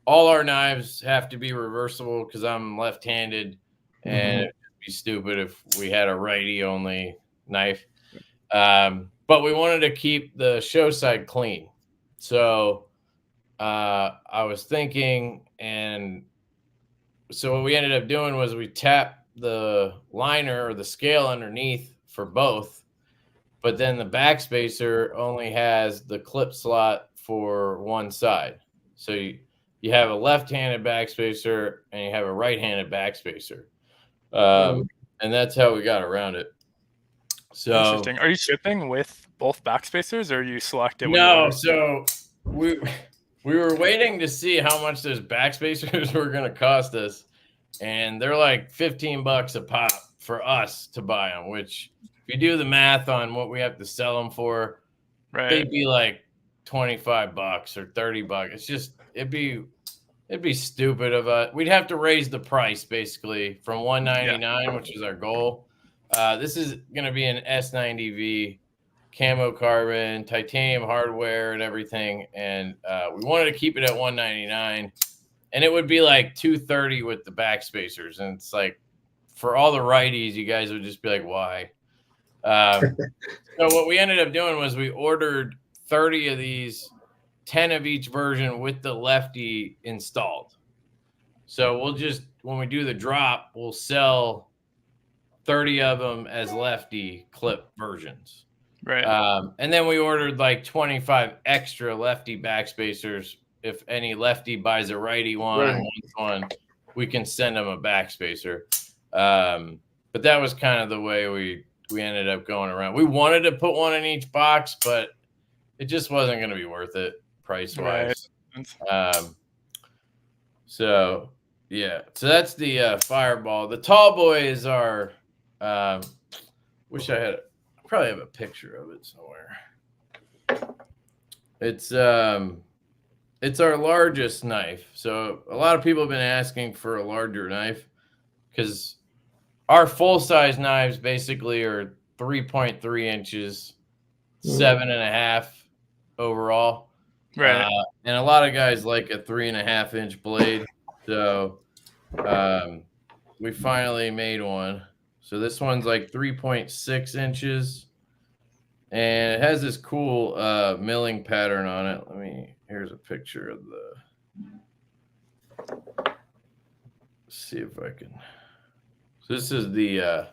All our knives have to be reversible because I'm left-handed, and it'd be stupid if we had a righty only knife. But we wanted to keep the show side clean. So I was thinking, and so what we ended up doing was we tapped the liner or the scale underneath for both. But then the backspacer only has the clip slot for one side. So you have a left-handed backspacer and you have a right-handed backspacer. And that's how we got around it. So interesting. Are you shipping with both backspacers, or are you selected? No, so we were waiting to see how much those backspacers were going to cost us. And they're like $15 a pop for us to buy them, which if you do the math on what we have to sell them for, they'd be like $25 or $30. It's just it'd be stupid of us. We'd have to raise the price basically from $199, which is our goal. This is going to be an S90V camo carbon, titanium hardware, and everything. And we wanted to keep it at $199, and it would be like $230 with the backspacers, and it's like for all the righties, you guys would just be like, why? So what we ended up doing was we ordered 30 of these, 10 of each version with the lefty installed. So we'll just, when we do the drop, we'll sell 30 of them as lefty clip versions. Right. And then we ordered like 25 extra lefty backspacers. If any lefty buys a righty one and wants one, we can send them a backspacer. But that was kind of the way we ended up going around. We wanted to put one in each box, but it just wasn't going to be worth it price wise. Right. So yeah, so that's the Fireball. The Tall Boy is our. Wish I had. I probably have a picture of it somewhere. It's our largest knife. So a lot of people have been asking for a larger knife because our full size knives basically are 3.3 inches, 7.5 overall. Right. And a lot of guys like a 3.5 inch blade. So we finally made one. So this one's like 3.6 inches. And it has this cool milling pattern on it. Here's a picture of let's see if I can. So this is the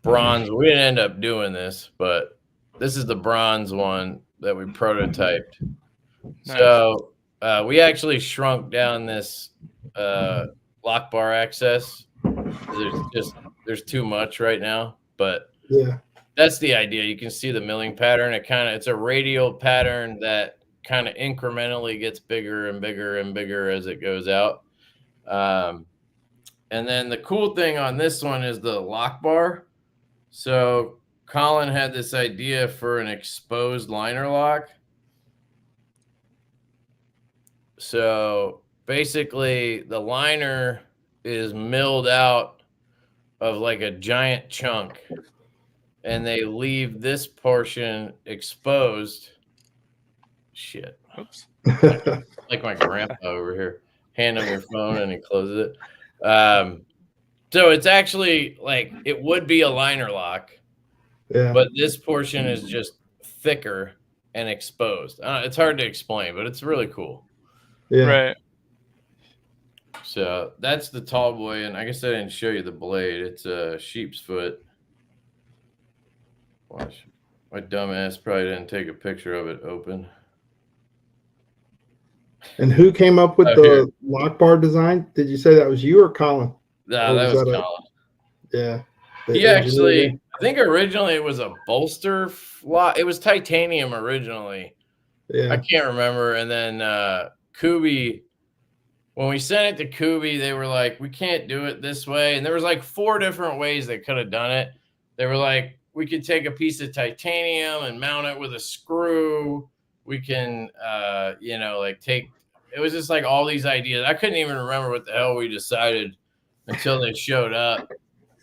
bronze. We didn't end up doing this, but this is the bronze one that we prototyped. Nice. So we actually shrunk down this lock bar access. There's too much right now, but yeah, that's the idea. You can see the milling pattern. It's a radial pattern that kind of incrementally gets bigger and bigger and bigger as it goes out. And then the cool thing on this one is the lock bar. So Colin had this idea for an exposed liner lock. So basically the liner is milled out of like a giant chunk, and they leave this portion exposed. Shit. Oops. Like my grandpa over here. Hand him your phone and he closes it. So it's actually like it would be a liner lock, but this portion is just thicker and exposed. It's hard to explain, but it's really cool. Yeah. Right. So that's the Tall Boy, and I guess I didn't show you the blade. It's a sheep's foot. Watch. My dumb ass probably didn't take a picture of it open. And who came up with the lock bar design? Did you say that was you or Colin? No, that was Colin. Yeah. He actually, I think originally it was a bolster lock. It was titanium originally. Yeah. I can't remember. And then Kubi, when we sent it to Kubi, they were like, we can't do it this way. And there was like 4 different ways they could have done it. They were like, we could take a piece of titanium and mount it with a screw. We can, it was just like all these ideas. I couldn't even remember what the hell we decided until they showed up.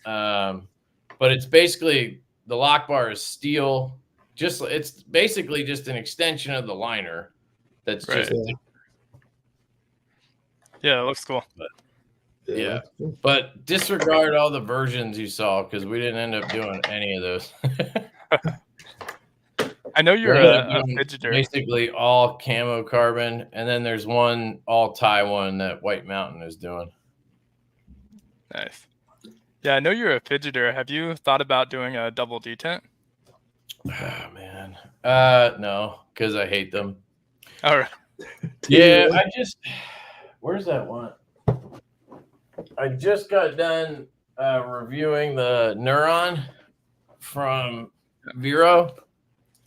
But it's basically, the lock bar is steel. It's basically just an extension of the liner. That's right. just. Yeah, it looks cool. But disregard all the versions you saw because we didn't end up doing any of those. I know you're a fidgeter. Basically all camo carbon, and then there's one all tie one that White Mountain is doing. Nice. Yeah, I know you're a fidgeter. Have you thought about doing a double detent? Oh, man. No, because I hate them. All right. Yeah, where's that one? I just got done reviewing the Neuron from Vero.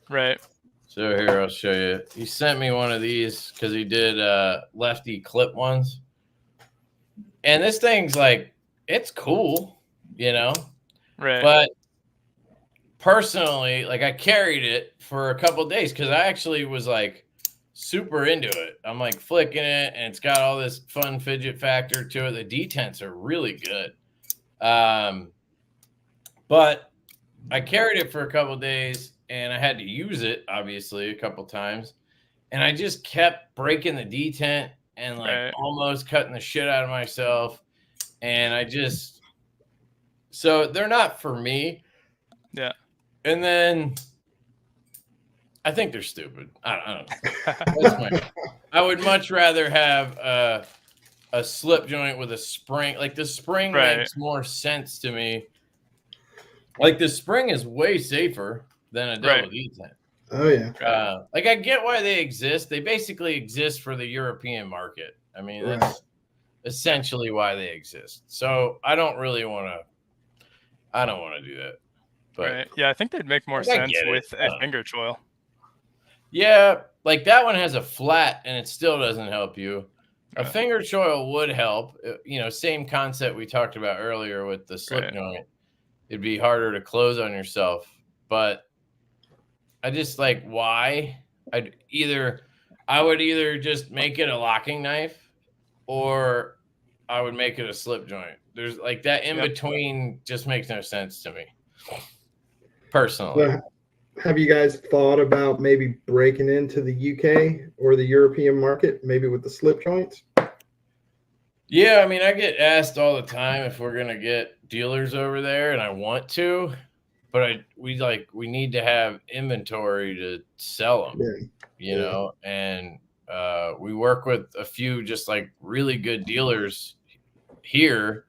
Right. So here, I'll show you. He sent me one of these because he did lefty clip ones. And this thing's like, it's cool, Right. But personally, like I carried it for a couple of days because I actually was like super into it. I'm like flicking it, and it's got all this fun fidget factor to it. The detents are really good. But I carried it for a couple of days, and I had to use it, obviously, a couple times. And I just kept breaking the detent and like almost cutting the shit out of myself. And I just So they're not for me. Yeah. And then I think they're stupid. I don't know. That's my. I would much rather have a slip joint with a spring. Like the spring Right. makes more sense to me. Like the spring is way safer than a double Right. D10. Oh yeah. Like I get why they exist. They basically exist for the European market. I mean, Right. that's essentially why they exist. So I don't really want to. I don't want to do that. But Right. Yeah, I think they'd make more like, I sense get it. with a finger choil. yeah, like that one has a flat and it still doesn't help you. A Right. finger choil would help. You know, same concept we talked about earlier with the slip Right. joint. It'd be harder to close on yourself. But I just like why I would either just make it a locking knife or I would make it a slip joint. There's like that in Yep. between just makes no sense to me. Personally. Well, have you guys thought about maybe breaking into the UK or the European market, maybe with the slip joints? Yeah, I mean, I get asked all the time if we're gonna get dealers over there, and I want to, but we need to have inventory to sell them, Yeah. you know, and we work with a few just like really good dealers here,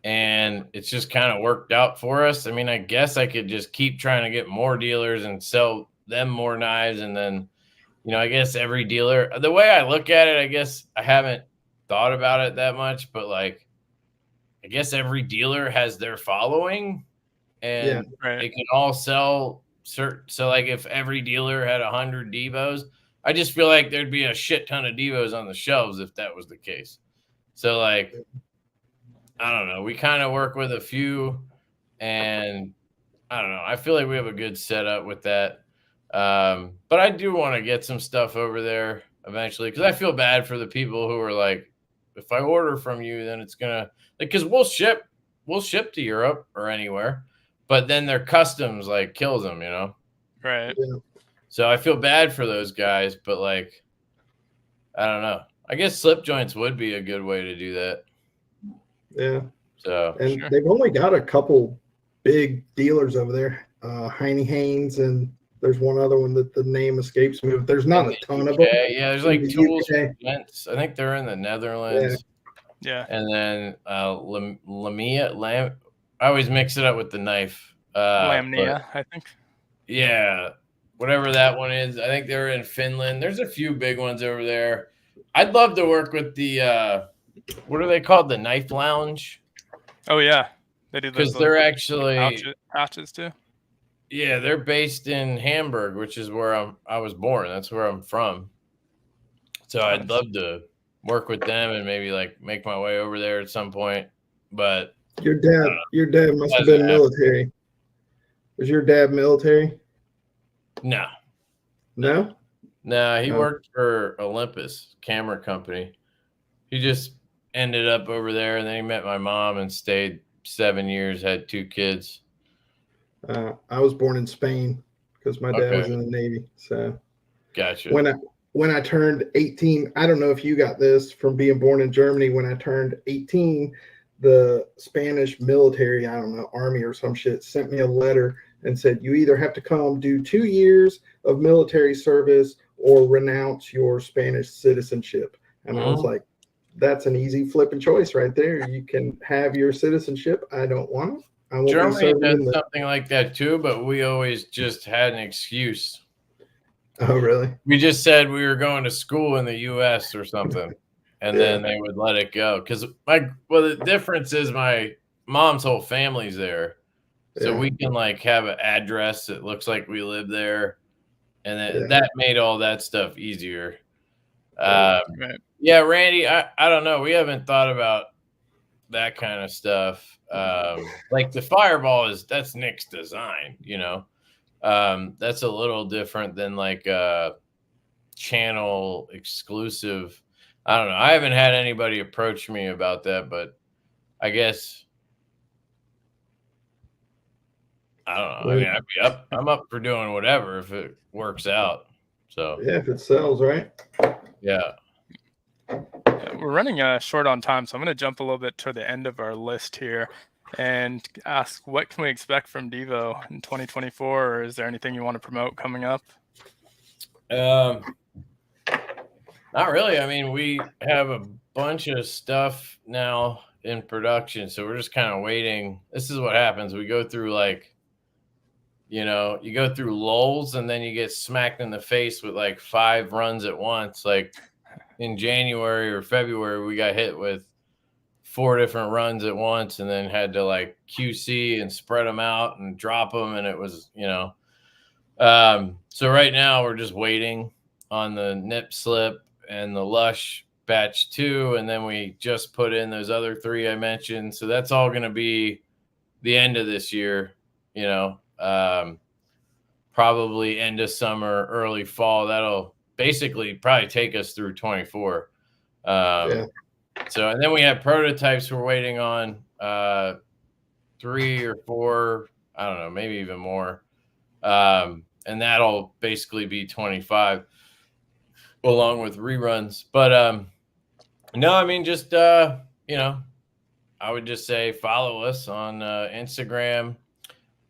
and it's just kind of worked out for us. I mean, I guess I could just keep trying to get more dealers and sell them more knives, and then, you know, I guess every dealer, the way I look at it, I guess I haven't thought about it that much, but like I guess every dealer has their following and Right. they can all sell certain. So like if every dealer had 100 Divos, I just feel like there'd be a shit ton of Divos on the shelves if that was the case. So like, I don't know. We kind of work with a few, and I don't know. I feel like we have a good setup with that. But I do want to get some stuff over there eventually because I feel bad for the people who are like, if I order from you, then it's gonna, because we'll ship to Europe or anywhere, but then their customs like kills them, you know. Right. Yeah. So I feel bad for those guys, but like, I don't know. I guess slip joints would be a good way to do that. Yeah. So And Sure. they've only got a couple big dealers over there, Heine Haynes, and there's one other one that the name escapes me. But there's not a ton of them. yeah, there's like In the tools UK. for gents. I think they're in the Netherlands. Yeah. And then Lamia. I always mix it up with the knife. Lamnia, I think. Yeah, whatever that one is. I think they're in Finland. There's a few big ones over there. I'd love to work with the what are they called? The Knife Lounge. Oh yeah, they do Because those they're little actually pouches too. yeah, they're based in Hamburg, which is where I was born. That's where I'm from. So I'd love to work with them and maybe like make my way over there at some point. But Your dad must have been military. Was your dad military? no. No? No, he Oh. worked for Olympus Camera Company. He just ended up over there, and then he met my mom and stayed 7 years, had 2 kids. I was born in Spain because my dad was in the Navy. So Gotcha. when I turned 18, I don't know if you got this from being born in Germany. When I turned 18, the Spanish military, I don't know, army or some shit, sent me a letter and said, you either have to come do 2 years of military service or renounce your Spanish citizenship. And I was like, that's an easy flipping choice right there. You can have your citizenship. I don't want it. I won't Germany be does something like that too, but we always just had an excuse. Oh, really? We just said we were going to school in the U.S. or something, and then they would let it go. Because the difference is my mom's whole family's there, so we can like have an address that looks like we live there, and that made all that stuff easier. Right. Yeah, Randy, I don't know. We haven't thought about that kind of stuff. Like the Fireball that's Nick's design, you know. That's a little different than like channel exclusive. I don't know. I haven't had anybody approach me about that, but I guess I don't know. I mean, I'm up for doing whatever if it works out. So yeah, if it sells, right? Yeah. We're running short on time, so I'm going to jump a little bit to the end of our list here. and ask, what can we expect from DIVO in 2024, or is there anything you want to promote coming up? Not really. I mean, we have a bunch of stuff now in production, so we're just kind of waiting. This is what happens. We go through like, you go through lulls and then you get smacked in the face with like 5 runs at once. Like in January or February, we got hit with 4 different runs at once and then had to like QC and spread them out and drop them. And it was, so right now we're just waiting on the nip slip and the lush batch 2. And then we just put in those other 3 I mentioned. So that's all going to be the end of this year, probably end of summer, early fall. That'll basically probably take us through 24. So, and then we have prototypes we're waiting on, 3 or 4, I don't know, maybe even more. And that'll basically be 25 along with reruns. But, no, I mean, just, I would just say follow us on Instagram.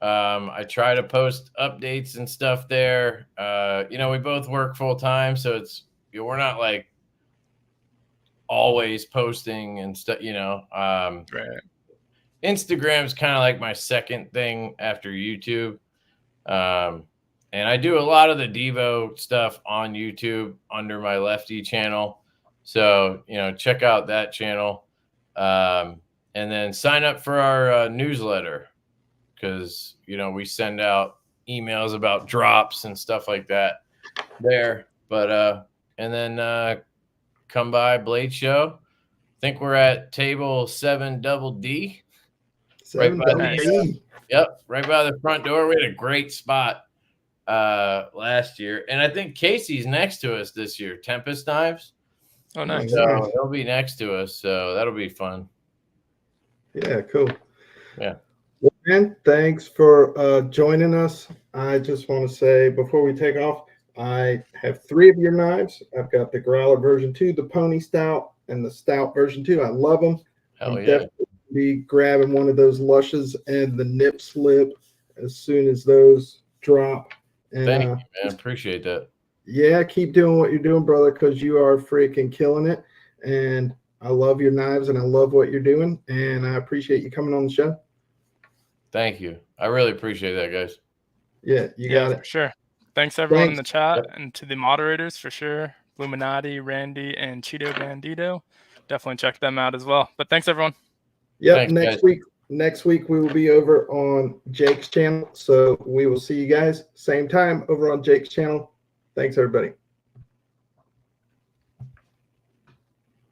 I try to post updates and stuff there. We both work full time, so it's, we're not like always posting and stuff, Right. Instagram's kind of like my second thing after YouTube. And I do a lot of the DIVO stuff on YouTube under my Lefty channel. So, check out that channel. And then sign up for our newsletter, because, we send out emails about drops and stuff like that there. But, and then come by Blade Show. I think we're at table 7 double D. Right by the front door. We had a great spot last year. And I think Casey's next to us this year, Tempest Knives. Oh, nice. So he'll be next to us. So that'll be fun. Yeah, cool. Yeah. Well, man, thanks for joining us. I just want to say before we take off, I have 3 of your knives. I've got the Growler version 2, the Pony Stout, and the Stout version 2. I love them. Hell yeah. Definitely be grabbing one of those lushes and the nip slip as soon as those drop. And, thank you, man. Appreciate that. Yeah, keep doing what you're doing, brother, because you are freaking killing it. And I love your knives and I love what you're doing. And I appreciate you coming on the show. Thank you. I really appreciate that, guys. Yeah, you got it. For sure. Thanks everyone in the chat and to the moderators for sure. Illuminati, Randy, and Cheeto Bandito. Definitely check them out as well. But thanks everyone. Yep. Next week we will be over on Jake's channel. So we will see you guys same time over on Jake's channel. Thanks everybody.